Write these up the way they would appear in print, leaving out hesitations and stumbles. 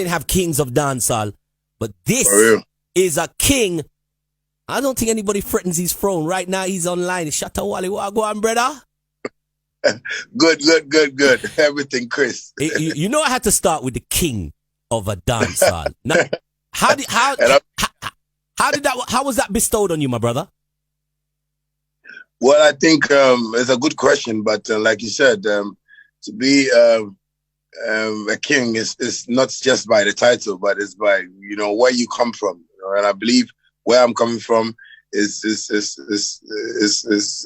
didn't have kings of dancehall, but For this real. is a king. I don't think anybody threatens his throne. Right now, he's online. Shattawale, what go on, brother? Good. Everything, Chris. You know, I had to start with the king of a dancehall. Now, how And how was that bestowed on you, my brother? well, I think it's a good question, but like you said, to be a king is not just by the title, but it's by where you come from. And I believe where I'm coming from is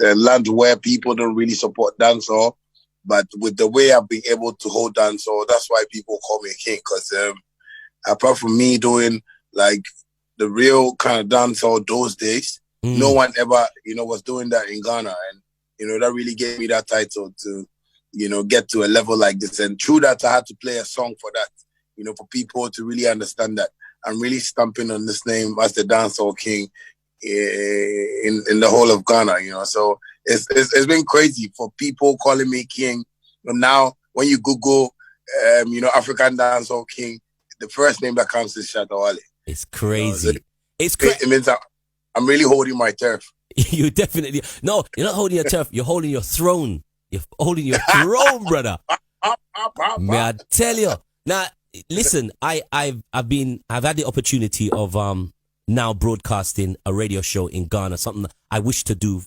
a land where people don't really support dancehall, but with the way I've been able to hold dancehall, that's why people call me a king. Because apart from me doing like the real kind of dancehall those days, no one ever was doing that in Ghana, and that really gave me that title to get to a level like this. And through that, I had to play a song for that, for people to really understand that I'm really stamping on this name as the dancehall king in the whole of Ghana. So it's been crazy for people calling me king. And now when you Google, African dancehall king, the first name that comes is Shattawale. It's crazy. It means I'm really holding my turf. You definitely no. You're not holding your turf. You're holding your throne. You're holding your throne, brother. May I tell you? Now, listen. I've had the opportunity of now broadcasting a radio show in Ghana. Something I wish to do.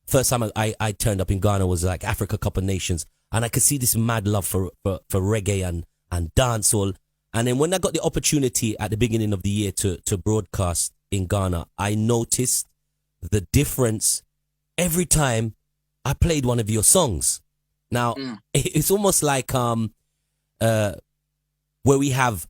First time I turned up in Ghana was like Africa Cup of Nations, and I could see this mad love for reggae and dancehall. And then when I got the opportunity at the beginning of the year to broadcast in Ghana, I noticed the difference every time I played one of your songs. Now, it's almost like where we have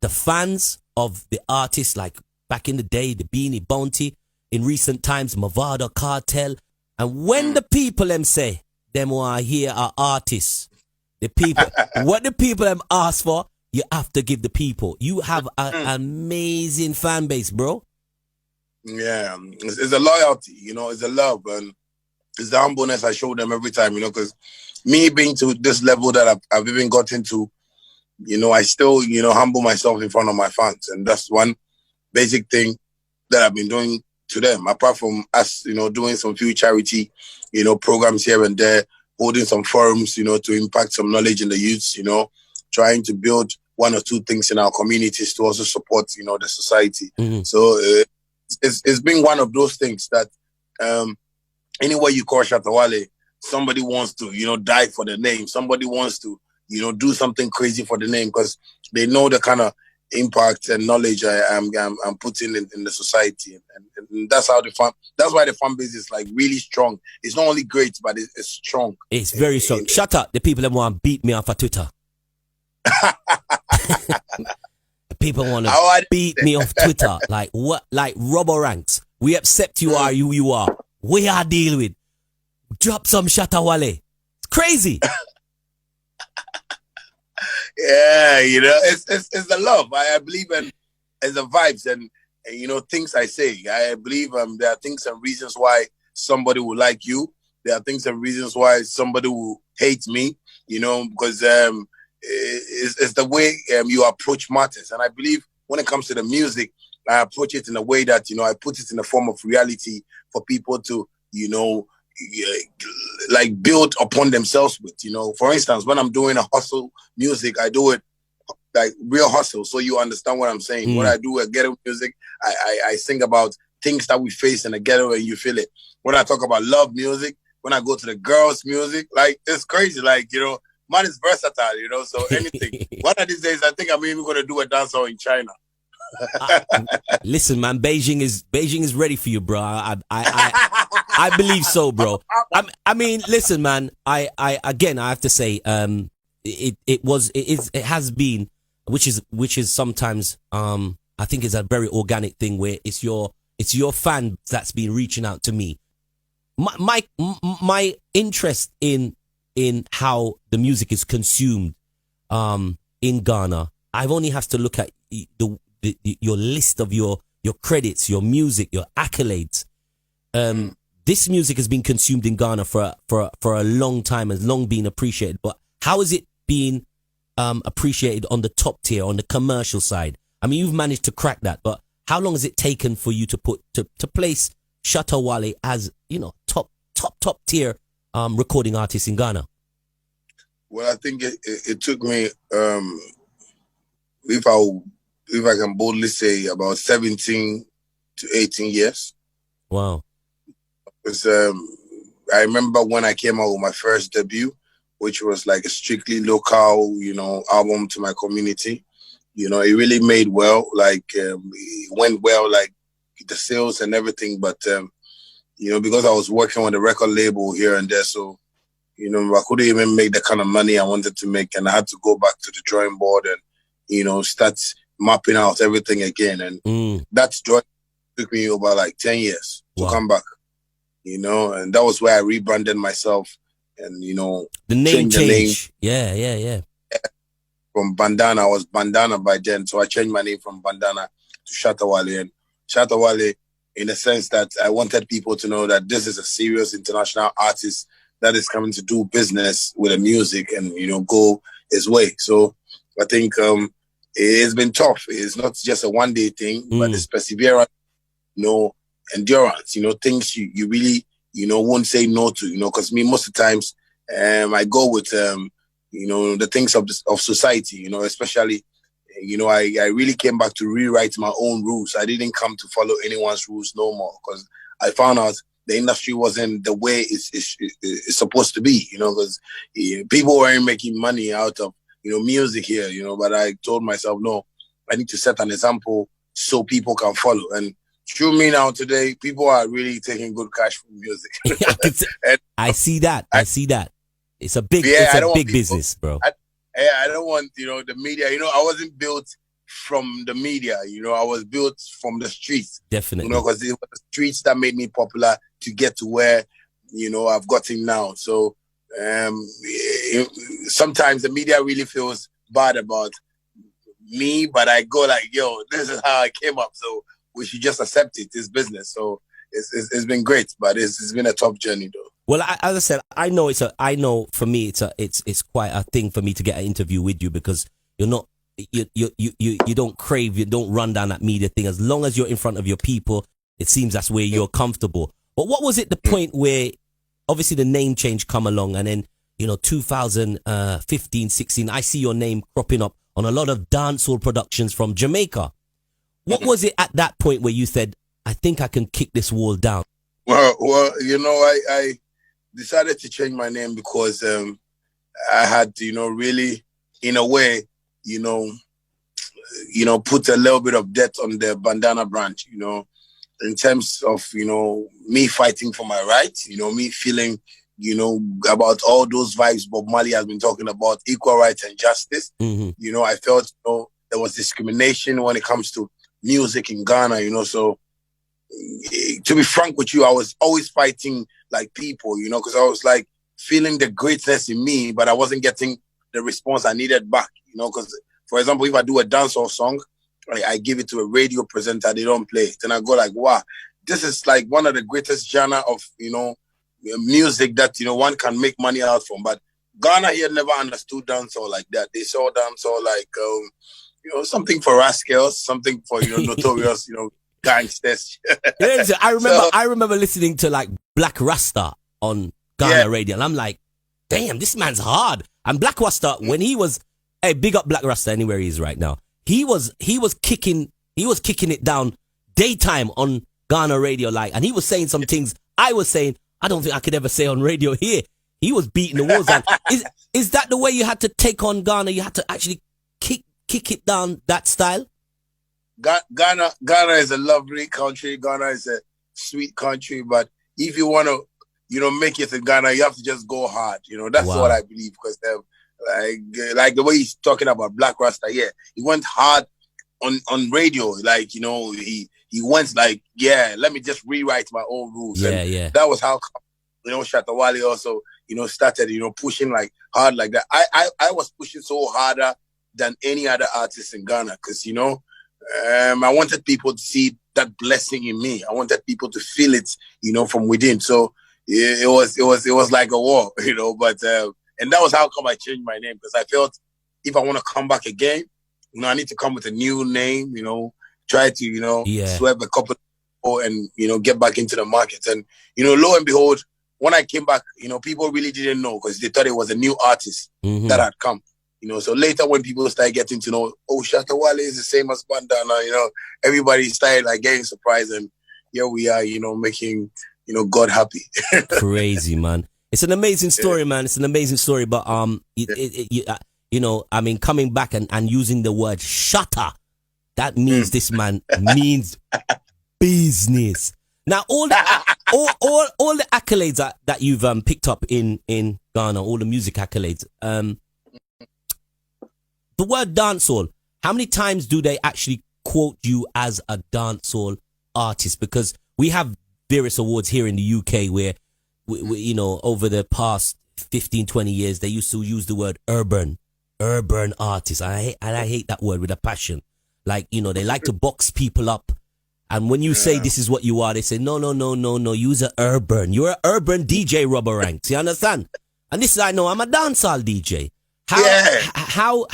the fans of the artists, like back in the day, the Beanie Bounty, in recent times, Mavado Cartel. And when the people them say, them want to hear our artists, the people, what the people them ask for, you have to give the people. You have an amazing fan base, bro. Yeah, it's a loyalty, it's a love, and it's the humbleness I show them every time, because me being to this level that I've even gotten to, I still, humble myself in front of my fans. And that's one basic thing that I've been doing to them, apart from us, doing some few charity, programs here and there, holding some forums, to impact some knowledge in the youths, trying to build one or two things in our communities to also support, the society. So it's been one of those things that anywhere you call Shattawale, somebody wants to, die for the name. Somebody wants to, do something crazy for the name, because they know the kind of impact and knowledge I'm putting in the society, and that's how that's why the fan base is like really strong. It's not only great, but it's strong. It's very strong. Shut up, the people that want to beat me off of Twitter. People want to beat me off Twitter. Like what? Like Robbo Ranx. We accept you are who you are. We are deal with. Drop some Shattawale. It's crazy. Yeah, it's the love. I believe in the vibes and things I say. I believe there are things and reasons why somebody will like you. There are things and reasons why somebody will hate me. Because it's the way you approach matters. And I believe when it comes to the music, I approach it in a way that, I put it in a form of reality for people to, like build upon themselves with, For instance, when I'm doing a hustle music, I do it like real hustle. So you understand what I'm saying. When I do a ghetto music, I sing about things that we face in the ghetto and you feel it. When I talk about love music, when I go to the girls music, like it's crazy. Like, man is versatile, so anything. One of these days, I think I'm even going to do a dance in China. Listen, man, Beijing is ready for you, bro. I believe so, bro. I mean, listen, man. I have to say, it has been, which is sometimes, I think it's a very organic thing where it's your fan that's been reaching out to me. My interest in how the music is consumed in Ghana, I've only have to look at your list of your credits, your music, your accolades. This music has been consumed in Ghana for a long time, has long been appreciated. But how has it been appreciated on the top tier, on the commercial side. I mean, you've managed to crack that, but how long has it taken for you to place Shattawale as, you know, top tier recording artist in Ghana? Well, I think it took me, if I can boldly say, about 17 to 18 years. Wow. Because I remember when I came out with my first debut, which was like a strictly local, you know, album to my community. You know, it really made well, like it went well, like the sales and everything. But, you know, because I was working on the record label here and there, so, you know, I couldn't even make the kind of money I wanted to make. And I had to go back to the drawing board and, you know, start mapping out everything again. And that's joy took me over like 10 years to come back, you know, and that was where I rebranded myself and, you know, the name change. Yeah. From Bandana, I was Bandana by then, so I changed my name from Bandana to Shattawale. And Shattawale, in the sense that I wanted people to know that this is a serious international artist that is coming to do business with the music and, you know, go his way. So I think it's been tough. It's not just a one-day thing, but it's perseverance, you know, endurance, you know, things you really, you know, won't say no to, you know, because me, most of the times, I go with, you know, the things of society, you know, especially, you know, I really came back to rewrite my own rules. I didn't come to follow anyone's rules no more, because I found out the industry wasn't the way it's supposed to be, you know, because people weren't making money out of, you know, music here, you know, but I told myself, no, I need to set an example so people can follow. And through me now today, people are really taking good cash from music. I see that. It's a big, big business, bro. I don't want, you know, the media, you know, I wasn't built from the media, you know, I was built from the streets. Definitely. You know, because it was the streets that made me popular to get to where, you know, I've gotten now. So sometimes the media really feels bad about me, but I go like, yo, this is how I came up. So we should just accept it. It's business. So it's been great, but it's been a tough journey though. Well, as I said, I know for me it's quite a thing for me to get an interview with you, because you're not you don't crave, you don't run down that media thing. As long as you're in front of your people, it seems that's where you're comfortable. But what was it the point where obviously the name change come along, and then, you know, 2015, 16, I see your name cropping up on a lot of dancehall productions from Jamaica. What was it at that point where you said, I think I can kick this wall down? Well, you know, I decided to change my name because I had to, you know, really, in a way, you know, put a little bit of debt on the Bandana branch, you know, in terms of, you know, me fighting for my rights, you know, me feeling, you know, about all those vibes Bob Marley has been talking about, equal rights and justice. You know, I felt, you know, there was discrimination when it comes to music in Ghana, you know, so to be frank with you, I was always fighting like people, you know, because I was like feeling the greatness in me, but I wasn't getting the response I needed back, you know, because, for example, if I do a dancehall song, I give it to a radio presenter, they don't play it. And I go like, wow, this is like one of the greatest genre of, you know, music that, you know, one can make money out from. But Ghana here never understood dancehall like that. They saw dancehall like, you know, something for rascals, something for, you know, notorious, you know, gangsters. I remember listening to like Black Rasta on Ghana radio, and I'm like, damn, this man's hard. And Black Rasta, when he was, hey, big up Black Rasta anywhere he is right now. He was kicking it down daytime on Ghana radio, like, and he was saying some things I was saying I don't think I could ever say on radio here. He was beating the walls down. Is that the way you had to take on Ghana? You had to actually kick it down that style? Ghana is a lovely country. Ghana is a sweet country, but if you want to, you know, make it in Ghana, you have to just go hard. You know, that's what I believe, because like the way he's talking about Black Rasta, he went hard on radio. Like, you know, he went like, let me just rewrite my own rules. And that was how, you know, Shattawale also, you know, started, you know, pushing like hard like that. I was pushing so harder than any other artist in Ghana, because, you know, I wanted people to see that blessing in me. I wanted people to feel it, you know, from within. So it was like a war, you know. But and that was how come I changed my name, because I felt if I want to come back again, I need to come with a new name, try to, swerve a couple and, get back into the market. And, lo and behold, when I came back, people really didn't know because they thought it was a new artist that had come. So later when people started getting to know, Shattawale is the same as Bandana, everybody started like getting surprised, and here we are, making, God happy. Crazy, man. It's an amazing story, man. It's an amazing story, but coming back and using the word shatter, that means this man means business. Now, all the accolades that you've picked up in Ghana, all the music accolades, the word dancehall, how many times do they actually quote you as a dancehall artist? Because we have various awards here in the UK where, we over the past 15, 20 years, they used to use the word urban artist. I hate that word with a passion. Like, they like to box people up. And when you say this is what you are, they say, no, you're urban. You're an urban DJ, Robbo Ranx. You understand? And this is, I know, I'm a dancehall DJ. How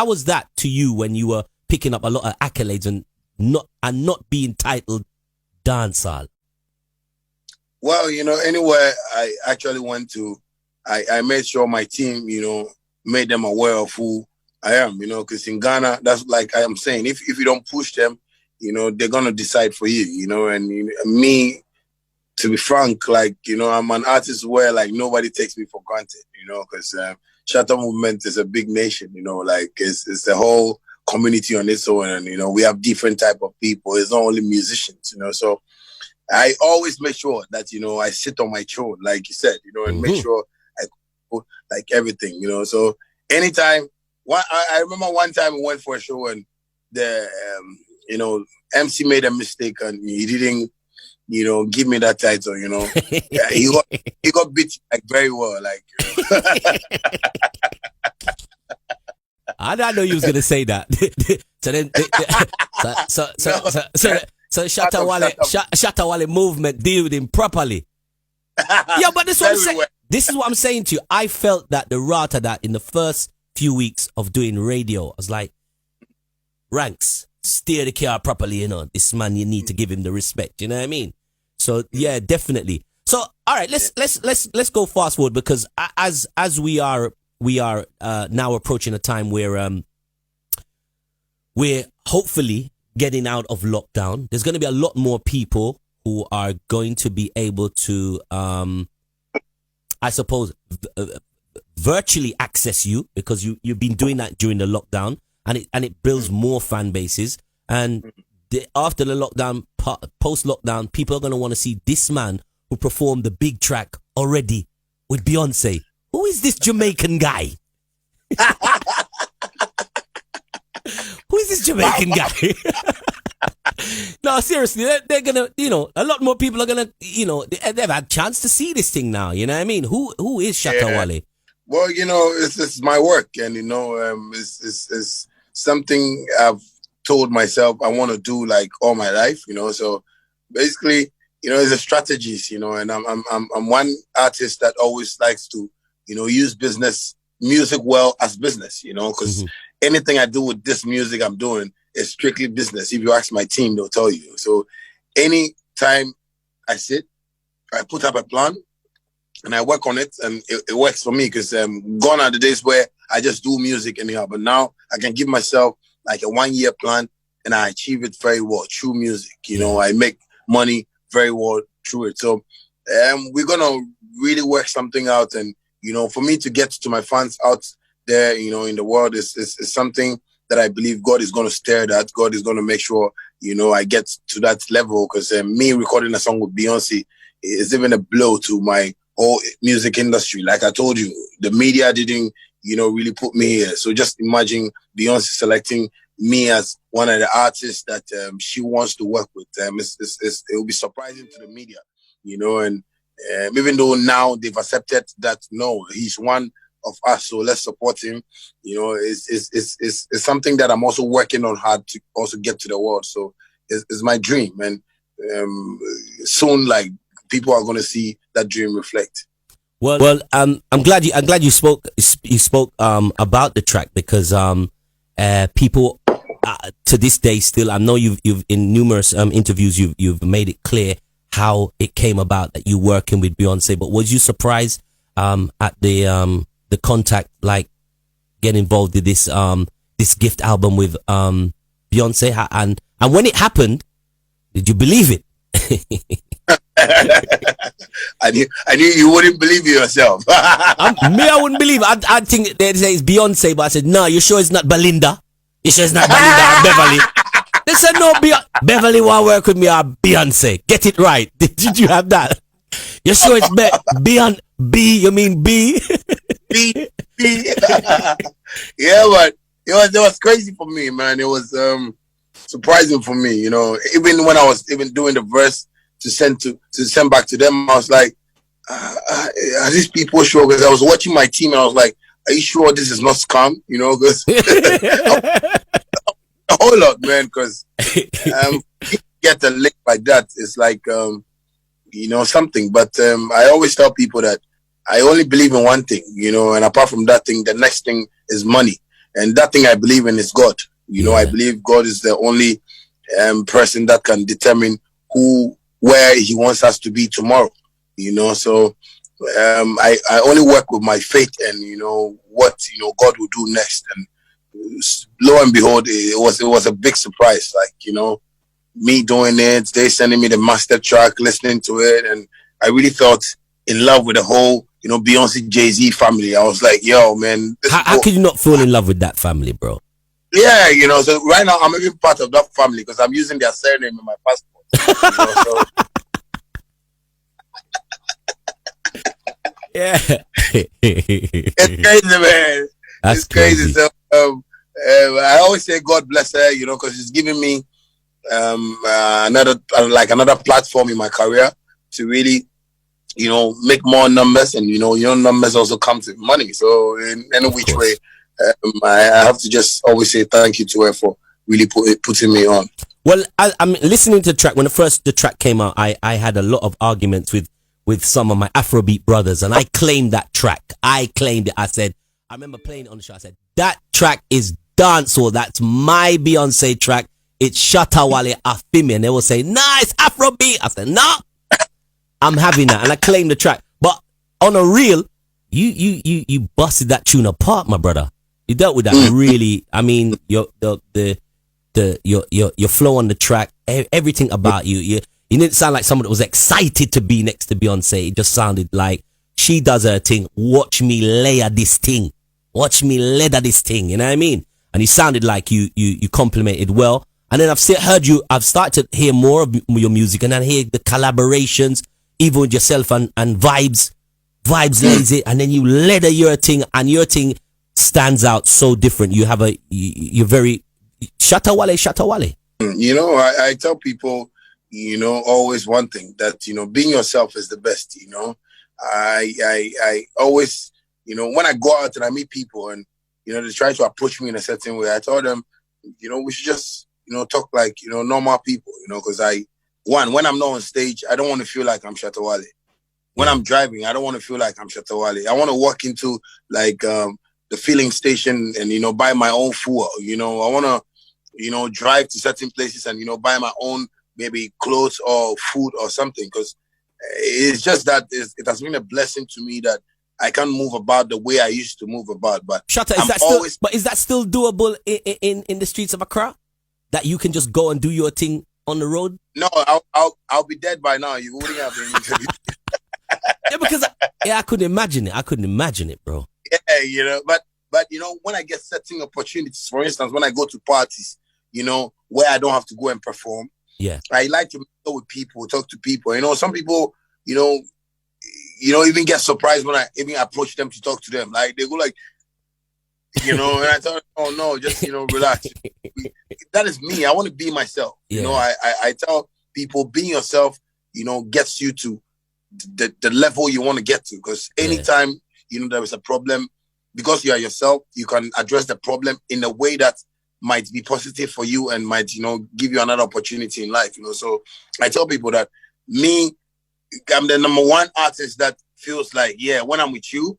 was that to you when you were picking up a lot of accolades and not being titled dancehall? Well, anywhere I actually went to, I made sure my team, made them aware of who I am, because in Ghana, that's like I am saying, if you don't push them, they're going to decide for you, and me, to be frank, like, I'm an artist where like nobody takes me for granted, because Shatter Movement is a big nation, like it's a whole community on its own, and, we have different type of people. It's not only musicians, so I always make sure that, I sit on my throne, like you said, and make sure I put like everything, so anytime, I remember one time we went for a show and the, MC made a mistake and he didn't, give me that title, yeah, he got beat like very well, like. I didn't know you was gonna say that. So Shattawale movement deal with him properly. Yeah, but this is what I'm saying. This is what I'm saying to you. I felt that the rata that in the first few weeks of doing radio, I was like, Ranx, steer the car properly, This man, you need to give him the respect. You know what I mean? So yeah, definitely. So all right, let's go fast forward, because as we are now approaching a time where we're hopefully getting out of lockdown. There's going to be a lot more people who are going to be able to, I suppose, virtually access you, because you've been doing that during the lockdown, and it builds more fan bases. And after the lockdown, post lockdown, people are going to want to see this man who performed the big track already with Beyonce. Who is this Jamaican guy? Who is this Jamaican guy? No, seriously, they're gonna, a lot more people are gonna, they've had a chance to see this thing now. You know what I mean? Who is Shattawale? Yeah. Well, it's my work, and it's something I've told myself I want to do like all my life. So basically, it's a strategies. And I'm one artist that always likes to, use music well as business. Because anything I do with this music I'm doing is strictly business. If you ask my team, they'll tell you. So anytime I sit, I put up a plan and I work on it, and it works for me, because gone are the days where I just do music anyhow. But now I can give myself like a 1-year plan, and I achieve it very well through music. I make money very well through it. So we're going to really work something out. And, for me to get to my fans out there, in the world is something that I believe God is going to stare at. God is going to make sure, I get to that level, because me recording a song with Beyonce is even a blow to my whole music industry. Like I told you, the media didn't, really put me here. So just imagine Beyonce selecting me as one of the artists that she wants to work with. It will be surprising to the media, and even though now they've accepted that, no, he's one of us, so let's support him. It's something that I'm also working on hard to also get to the world. So it's my dream, and soon, like, people are going to see that dream reflect. I'm glad you spoke about the track because people to this day still, I know you've in numerous interviews you've made it clear how it came about that you working with Beyonce, but was you surprised at the contact, like getting involved in this gift album with Beyonce, and when it happened, did you believe it? I knew you wouldn't believe it yourself. I wouldn't believe it. I think they say it's Beyonce, but I said, no, you sure it's not Belinda? You sure it's not Belinda or Beverly? They said, no, Beverly want work with me or Beyonce. Get it right. Did you have that? You sure it's Beyond B? You mean B? B. Yeah, but it was crazy for me, man. It was surprising for me, you know. Even when I was even doing the verse to send back to them, I was like, are these people sure? Because I was watching my team and I was like, are you sure this is not scam? You know, because a whole lot, man. Because get a link like that, it's like you know, something. But I always tell people that I only believe in one thing, you know, and apart from that thing, the next thing is money, and that thing I believe in is God. You know, I believe God is the only person that can determine where He wants us to be tomorrow. You know, so I only work with my faith and, you know, what, you know, God will do next. And lo and behold, it was a big surprise. Like, you know, me doing it, they sending me the master track, listening to it, and I really felt in love with the whole, you know, Beyonce Jay-Z family. I was like, yo, man. How could you not fall in love with that family, bro? Yeah, you know, so right now I'm even part of that family because I'm using their surname in my passport. You know, so. Yeah. It's crazy, man. That's crazy. So, I always say God bless her, you know, because she's giving me another platform in my career to really, you know, make more numbers, and you know, numbers also come to money. So in any which way, I have to just always say thank you to her for really putting me on. Well, I'm listening to the track. When the track came out, I had a lot of arguments with some of my Afrobeat brothers, and I claimed that track. I claimed it. I said, I remember playing it on the show. I said, that track is dancehall. That's my Beyonce track. It's Shattawale Afimi. And they will say, nah, it's Afrobeat. I said, nah, I'm having that. And I claimed the track. But on a real, you busted that tune apart, my brother. You dealt with that really. I mean, your flow on the track, everything about you didn't sound like someone that was excited to be next to Beyonce. It just sounded like she does her thing. Watch me layer this thing. Watch me leather this thing. You know what I mean? And you sounded like you complimented well. And then I've started to hear more of your music, and I hear the collaborations, even with yourself and Vibes lazy, and then you leather your thing, and your thing stands out so different. You have you're very Shattawale. You know, I tell people, you know, always one thing, that, you know, being yourself is the best. You know, I always, you know, when I go out and I meet people and, you know, they try to approach me in a certain way, I tell them, you know, we should just, you know, talk like, you know, normal people, you know, because when I'm not on stage, I don't want to feel like I'm Shattawale. When I'm driving, I don't want to feel like I'm Shattawale. I want to walk into like the filling station and, you know, buy my own food. You know, I want to, you know, drive to certain places and, you know, buy my own maybe clothes or food or something. Because it's just that it has been a blessing to me that I can't move about the way I used to move about. But Shatta, is that still doable in the streets of Accra? That you can just go and do your thing on the road? No, I'll be dead by now. You wouldn't have been interviewed. Yeah, because I couldn't imagine it, bro. Yeah, you know, but you know, when I get certain opportunities, for instance, when I go to parties, you know, where I don't have to go and perform, yeah, I like to go with people, talk to people. You know, some people, you know, even get surprised when I even approach them to talk to them. Like they go like, you know, and I tell them, oh no, just, you know, relax. That is me. I want to be myself. Yeah. You know, I tell people, being yourself, you know, gets you to the level you want to get to. Because anytime, you know, there is a problem, because you are yourself, you can address the problem in a way that might be positive for you and might, you know, give you another opportunity in life, you know. So I tell people that I'm the number one artist that feels like, yeah, when I'm with you,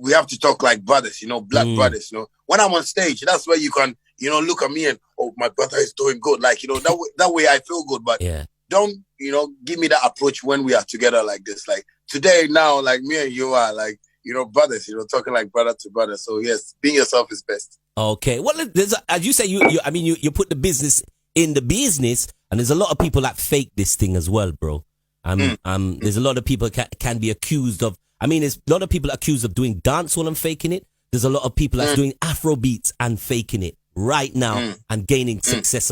we have to talk like brothers, you know, blood brothers, you know. When I'm on stage, that's where you can, you know, look at me and, oh, my brother is doing good. Like, you know, that way I feel good. But don't, you know, give me that approach when we are together like this. Like today now, like me and you are like, you know, brothers, you know, talking like brother to brother. So yes, being yourself is best. Okay. Well, as you say, you put the business in the business, and there's a lot of people that fake this thing as well, bro. There's a lot of people can be accused of. I mean, there's a lot of people accused of doing dancehall and faking it. There's a lot of people that's doing Afro beats and faking it right now and gaining access.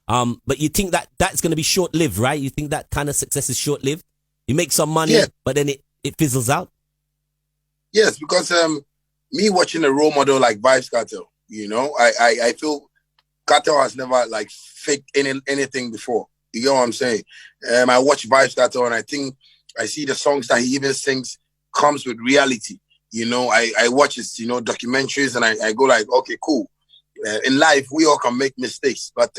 But you think that that's going to be short lived, right? You think that kind of success is short lived? You make some money, but then it fizzles out. Yes, because me watching a role model like Vybz Kartel, you know, I feel Kartel has never like faked anything before. You get what I'm saying? I watch Vybz Kartel and I think I see the songs that he even sings comes with reality. You know, I watch his, you know, documentaries and I go like, okay, cool. In life, we all can make mistakes, but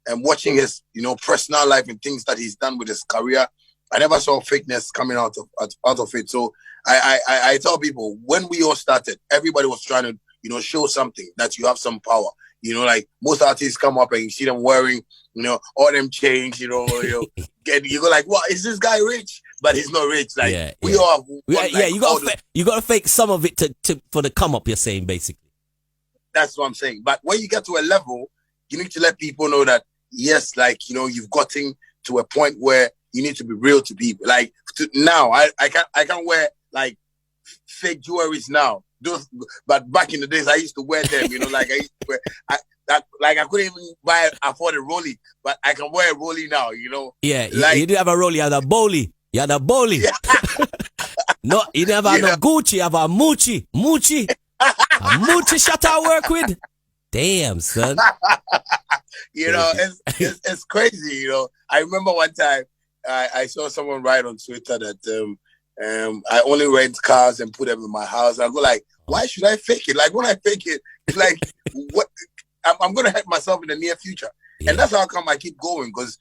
watching his, you know, personal life and things that he's done with his career, I never saw fakeness coming out of it. So I tell people, when we all started, everybody was trying to, you know, show something that you have some power. You know, like most artists come up and you see them wearing, you know, all them chains, you know, you go like, what, is this guy rich? But he's not rich. Like we all have you gotta fake some of it to for the come up, you're saying, basically. That's what I'm saying. But when you get to a level, you need to let people know that yes, like, you know, you've gotten to a point where you need to be real to people. Like now, I can't wear like fake jewelries now. But back in the days, I used to wear them. You know, like I used to wear. I couldn't even afford a rollie, but I can wear a rollie now. You know. Yeah, like, you didn't have a rollie. You had a bowlie. You had a bowlie. Yeah. No, you never had no Gucci. You have a Moochie. A Moochie shut I work with. Damn, son. You know, it's crazy. You know, I remember one time I saw someone write on Twitter that I only rent cars and put them in my house. I go like, why should I fake it? Like when I fake it, it's like what I'm gonna hurt myself in the near future. Yeah. And that's how come I keep going, because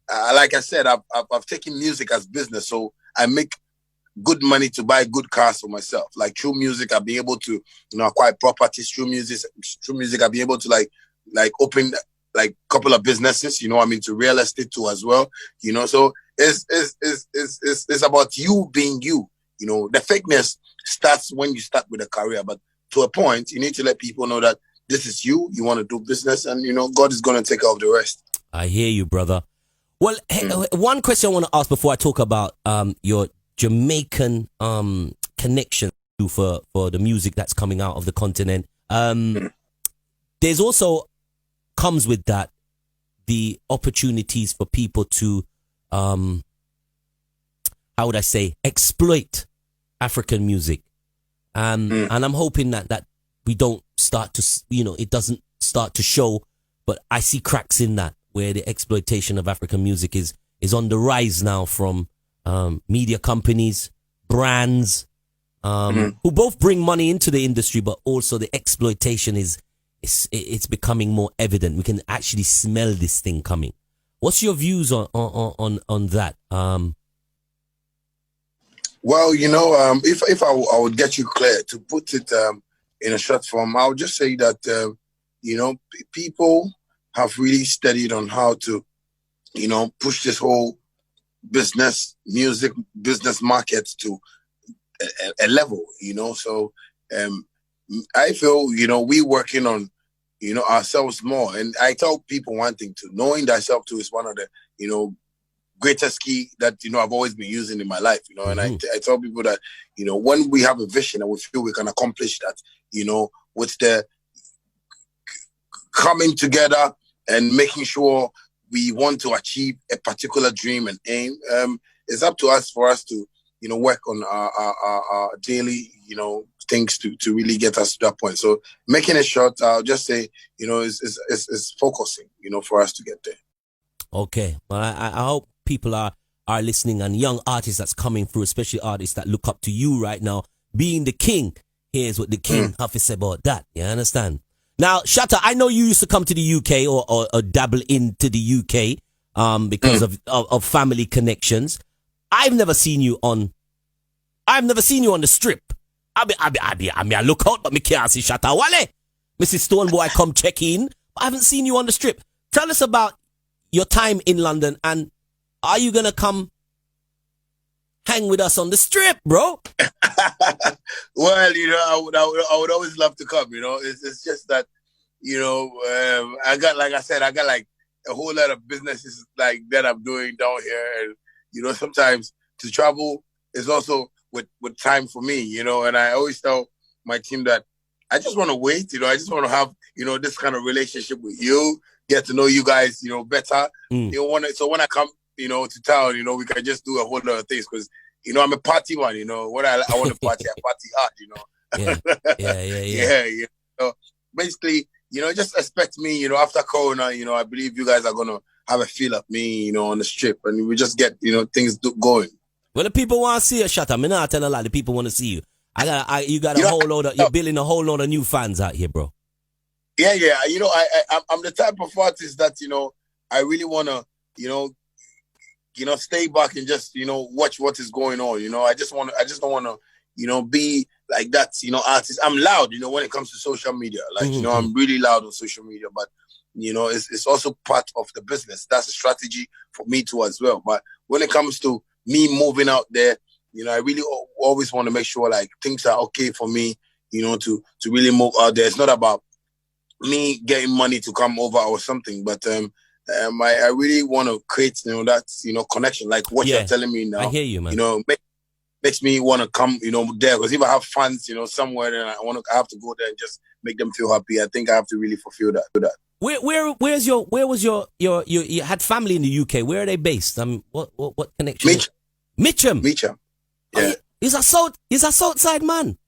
like I said, I've taken music as business, so I make good money to buy good cars for myself. Like through music, I'll be able to, you know, acquire properties through music. Through music, I'll be able to like open like a couple of businesses, you know, I'm into real estate too as well, you know. So it's about you being you. You know, the fakeness starts when you start with a career, but to a point, you need to let people know that this is you. You want to do business, and you know, God is going to take care of the rest. I hear you, brother. Well, one question I want to ask before I talk about your Jamaican connection for the music that's coming out of the continent. There's also comes with that the opportunities for people to how would I say, exploit African music. And I'm hoping that we don't start to, you know, it doesn't start to show, but I see cracks in that, where the exploitation of African music is on the rise now from media companies, brands, who both bring money into the industry, but also the exploitation it's becoming more evident. We can actually smell this thing coming. What's your views on that? Well, you know, if I would get you clear to put it in a short form, I would just say that you know, people have really studied on how to, you know, push this whole music business market to a level, you know. So I feel, you know, we working on, you know, ourselves more. And I tell people one thing too: knowing thyself too is one of the, you know, greatest key that, you know, I've always been using in my life, you know. And I tell people that, you know, when we have a vision and we feel we can accomplish that, you know, with the coming together and making sure we want to achieve a particular dream and aim, it's up to us for us to, you know, work on our daily, you know, things to really get us to that point. So making it short, I'll just say, you know, is focusing, you know, for us to get there. Okay. Well, I hope people are listening, and young artists that's coming through, especially artists that look up to you right now, being the king. Here's what the king have to say about that. You understand? Now, Shatta, I know you used to come to the UK or dabble into the UK because of family connections. I've never seen you on the strip. I look out, but me can't see Shattawale. Mrs. Stoneboy come check in. I haven't seen you on the strip. Tell us about your time in London, and are you gonna come hang with us on the strip, bro? Well, I would always love to come. It's just that, I got like a whole lot of businesses like that I'm doing down here, and sometimes to travel is also with time for me, and I always tell my team that I just want to wait, I just want to have, this kind of relationship with you, get to know you guys, better. So when I come, to town, we can just do a whole lot of things because, I'm a party man, when I want to party, I party hard, Yeah. So basically, just expect me, after Corona, I believe you guys are going to have a feel of me, on the strip, and we just get, things going. Well, the people want to see you, Shatta. Me not tell a lie. The people want to see you. You got a whole load of, you're building a whole load of new fans out here, bro. Yeah. I'm the type of artist that, I really want to, stay back and just, watch what is going on. I just don't want to, be like that, artist. I'm loud, when it comes to social media. Like, I'm really loud on social media, but, it's also part of the business. That's a strategy for me too as well. But when it comes to me moving out there, I really always want to make sure like things are okay for me, to really move out there. It's not about me getting money to come over or something, but I really want to create, that, connection, like what you're telling me now. I hear you, man. Makes me want to come, there, because if I have fans, somewhere, then I have to go there and just make them feel happy. I think I have to really fulfill that. Where was your you had family in the UK? Where are they based? What connection? Mitcham. Yeah. He's a south side man.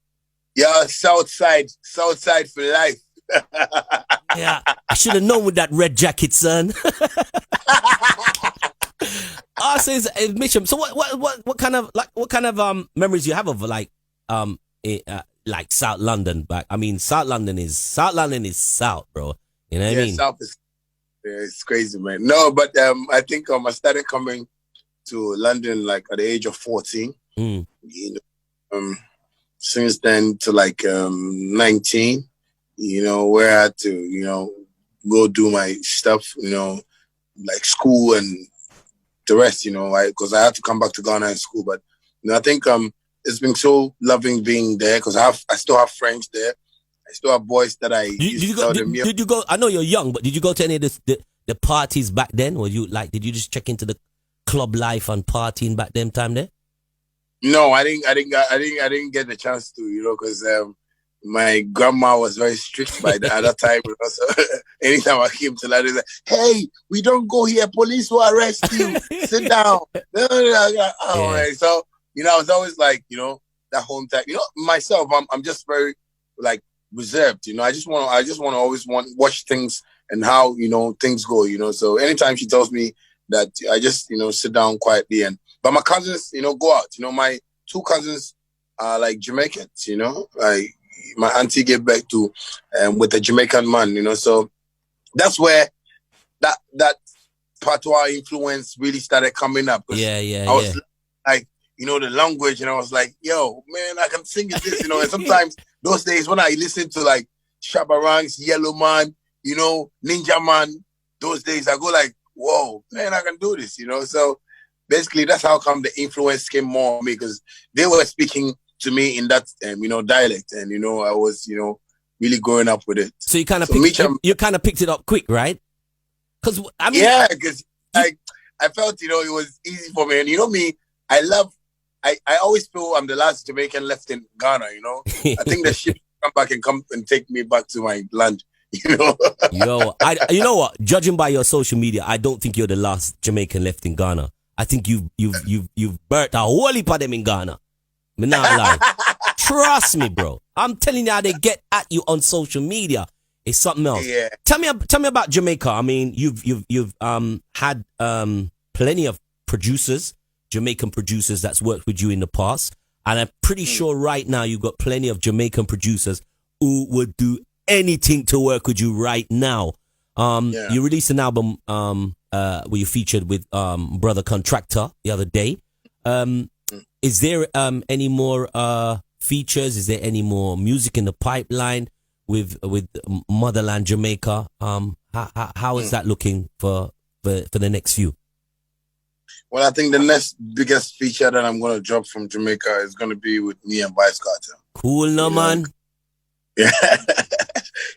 Yeah, south side for life. Yeah, I should have known with that red jacket, son. So it's Mitcham. So what kind of memories you have of like South London? But I mean, South London is South, bro. You know what I mean? South is it's crazy, man. No, but I think I started coming to London like at the age of 14. Since then to like 19, where I had to, go do my stuff, like school and the rest, because I had to come back to Ghana in school. But I think it's been so loving being there because I still have friends there. I still have boys that I did you go? I know you're young, but did you go to any of the parties back then? Or did you just check into the club life and partying back then time there? No, I didn't get the chance to, because my grandma was very strict by the other time. So anytime I came to London, like, hey, we don't go here. Police will arrest you. Sit down. Right. So I was always like, that home type. Myself, I'm just very like reserved. I just want to always watch things and how things go. So anytime she tells me that, I just sit down quietly but my cousins, go out. My two cousins are like Jamaicans, like my auntie gave birth to with a Jamaican man, so that's where that patois influence really started coming up. I was like, the language, and I was like, yo, man, I can sing this, and sometimes those days when I listen to like Ranx, Yellow Man, Ninja Man, those days I go like, whoa, man, I can do this, so basically that's how come the influence came more on me, because they were speaking to me in that dialect, and I was really growing up with it. So you kind of picked it up quick, right? Because because I felt it was easy for me, and me, I always feel I'm the last Jamaican left in Ghana. I think the ship come back and take me back to my land. Yo, you know what? Judging by your social media, I don't think you're the last Jamaican left in Ghana. I think you've burnt a whole heap of them in Ghana. Me not lie. Trust me, bro. I'm telling you how they get at you on social media. It's something else. Yeah. Tell me about Jamaica. I mean, you've had plenty of producers, Jamaican producers that's worked with you in the past, and I'm pretty sure right now you've got plenty of Jamaican producers who would do anything to work with you right now. You released an album where you featured with Brother Contractor the other day. Is there any more features? Is there any more music in the pipeline with Motherland Jamaica? How is that looking for the next few? Well, I think the next biggest feature that I'm going to drop from Jamaica is going to be with me and Vice Cartel. Cool, no man. Yeah.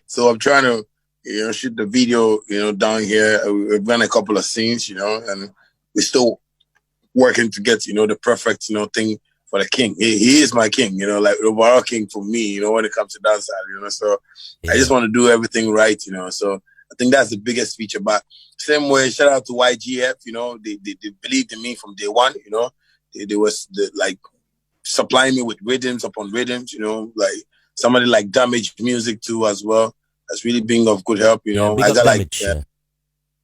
So I'm trying to, shoot the video, down here. We've done a couple of scenes, and we're still working to get, the perfect, thing for the king. He is my king, like Robbo king for me, when it comes to dancehall, So yeah. I just want to do everything right, So I think that's the biggest feature. But same way, shout out to YGF, they believed in me from day one, They was like supplying me with rhythms upon rhythms, like somebody like Damage Music too as well. That's really being of good help, Yeah, I got Damage,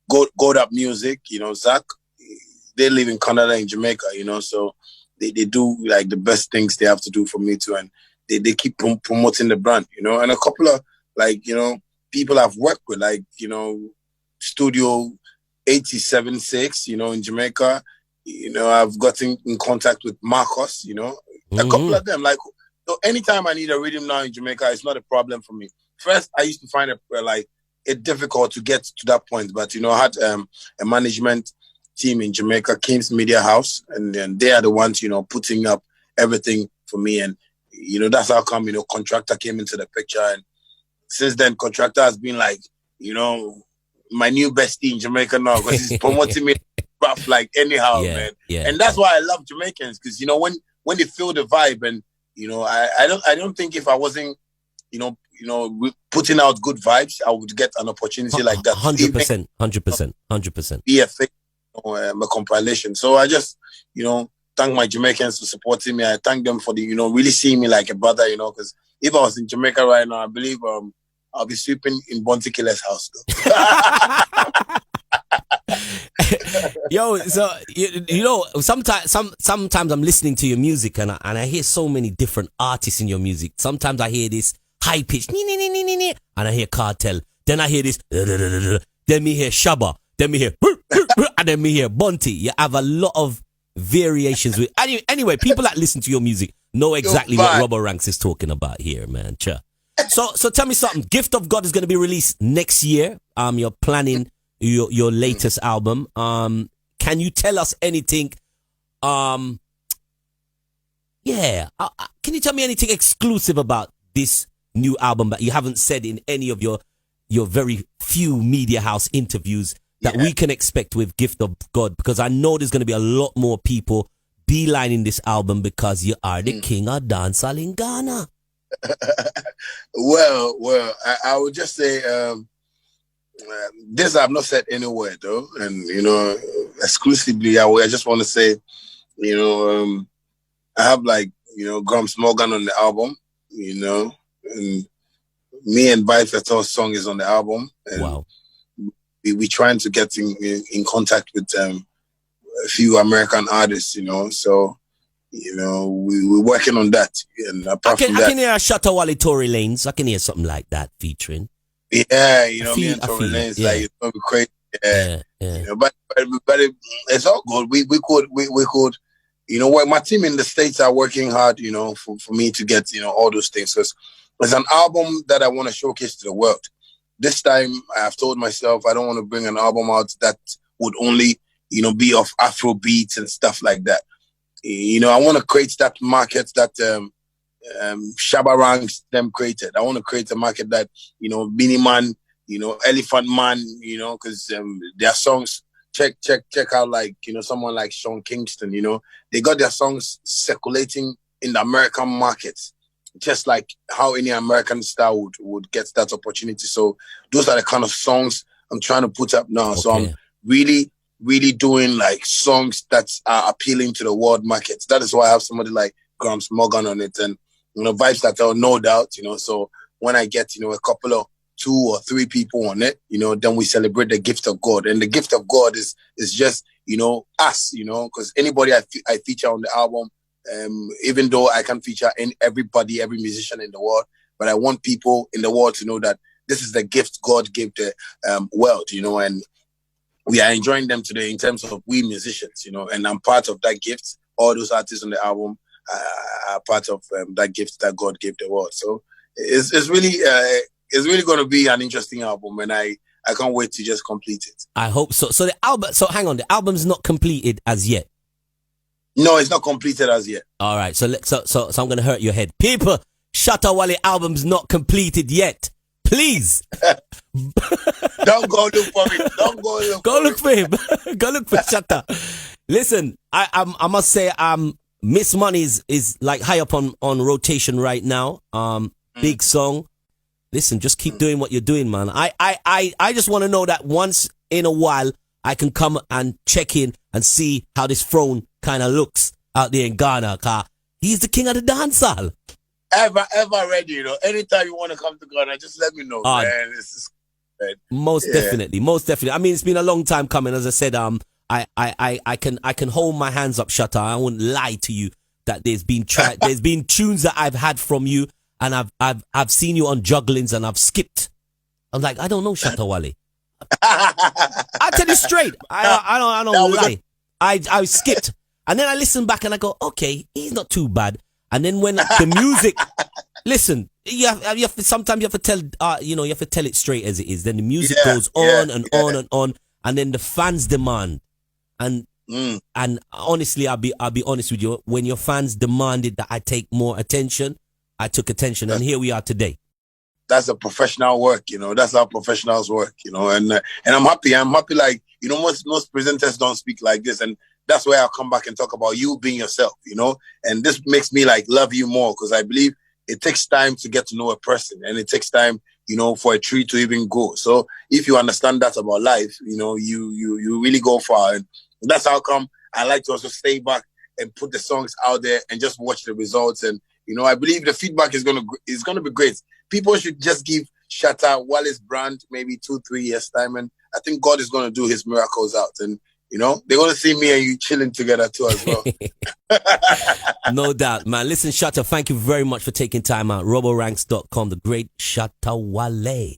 Gold Up Music, Zach. They live in Canada and Jamaica, so they do like the best things they have to do for me too, and they keep promoting the brand, and a couple of like people I've worked with, like Studio 876, in Jamaica, I've gotten in contact with Marcos, a couple of them, like so anytime I need a rhythm now in Jamaica, it's not a problem for me. First, I used to find it difficult to get to that point, but I had a management team in Jamaica, King's Media House, and then they are the ones, putting up everything for me. And, that's how come, Contractor came into the picture. And since then, Contractor has been like, my new bestie in Jamaica now, because he's promoting me rough, like anyhow, man. Yeah, and that's why I love Jamaicans, because, when they feel the vibe, and, I don't think if I wasn't, putting out good vibes, I would get an opportunity like that. 100%. Be a thing. A compilation. So I just, thank my Jamaicans for supporting me. I thank them for the, really seeing me like a brother, because if I was in Jamaica right now, I believe I'll be sweeping in Bounty Killer's house. Yo, so sometimes I'm listening to your music and I hear so many different artists in your music. Sometimes I hear this high pitch, and I hear Cartel. Then I hear this, then me hear Shabba. Then me hear, and then me hear Bunty. You have a lot of variations with. Anyway, people that listen to your music know exactly what Robbo Ranx is talking about here, man. So tell me something. Gift of God is going to be released next year. You're planning your latest album. Can you tell us anything? Can you tell me anything exclusive about this new album that you haven't said in any of your very few media house interviews that we can expect with Gift of God? Because I know there's going to be a lot more people beelining this album because you are the king of dancehall in Ghana. Well, I would just say this I've not said anywhere though, and exclusively I just want to say, I have like Grams Morgan on the album, and me and Vice Cartel's song is on the album. And wow. We trying to get in contact with a few American artists, so we're working on that. And apart from that, I can hear a Shattawale Tory Lanez. I can hear something like that featuring. Yeah, me and Tory Lanez, like it's gonna be crazy. Yeah. But it's all good. We could, what my team in the States are working hard, for me to get all those things. Because it's an album that I want to showcase to the world. This time, I have told myself I don't want to bring an album out that would only, be of Afro beats and stuff like that. I want to create that market that Shabba Ranx them created. I want to create a market that, Beanie Man, Elephant Man, because their songs, check out like, someone like Sean Kingston, they got their songs circulating in the American markets. Just like how any American star would get that opportunity. So those are the kind of songs I'm trying to put up now. Okay. So I'm really, really doing like songs that are appealing to the world markets. That is why I have somebody like Grams Morgan on it, and Vibes Cartel, no doubt. So when I get a couple of 2 or 3 people on it, then we celebrate the gift of God. And the gift of God is just us, because anybody I feature on the album. Even though I can feature every musician in the world, but I want people in the world to know that this is the gift God gave the world, and we are enjoying them today in terms of we musicians, and I'm part of that gift all those artists on the album are part of that gift that God gave the world. So it's really going to be an interesting album, and I can't wait to just complete it. I hope so. So the album. So hang on, the album's not completed as yet. No, it's not completed as yet. All right. So I'm gonna hurt your head, people. Shattawale album's not completed yet. Please. Don't go look for me. Don't go look. Go look for him. Go look for Shatta. Listen, I must say, Miss Money is like high up on rotation right now. Big song. Listen, just keep doing what you're doing, man. I just want to know that once in a while I can come and check in and see how this throne kind of looks out there in Ghana. Cause he's the king of the dancehall. Ever ready, you know. Anytime you want to come to Ghana, just let me know, man. Most definitely. I mean, it's been a long time coming. As I said, I can hold my hands up, Shatta. I won't lie to you that there's been tunes that I've had from you, and I've seen you on jugglings, and I've skipped. I'm like, I don't know Shattawale. I tell you straight, I don't lie. I skipped, and then I listen back and I go, okay, he's not too bad. And then when the music, listen, sometimes you have to tell, you have to tell it straight as it is. Then the music goes on and on and on, and then the fans demand. And honestly, I'll be honest with you. When your fans demanded that I take more attention, I took attention, and here we are today. That's a professional work, you know. That's how professionals work, you know. And I'm happy. I'm happy. Like, you know, most presenters don't speak like this, and that's why I'll come back and talk about you being yourself, you know. And this makes me like love you more, because I believe it takes time to get to know a person, and it takes time, you know, for a tree to even go. So if you understand that about life, you know, you really go far. And that's how come I like to also stay back and put the songs out there and just watch the results. And, you know, I believe the feedback is gonna be great. People should just give Shattawale's brand maybe 2-3 years time, and I think God is gonna do his miracles out. And, you know, they're going to see me and you chilling together too as well. No doubt, man. Listen, Shatta, thank you very much for taking time out. RobboRanx.com, the great Shattawale.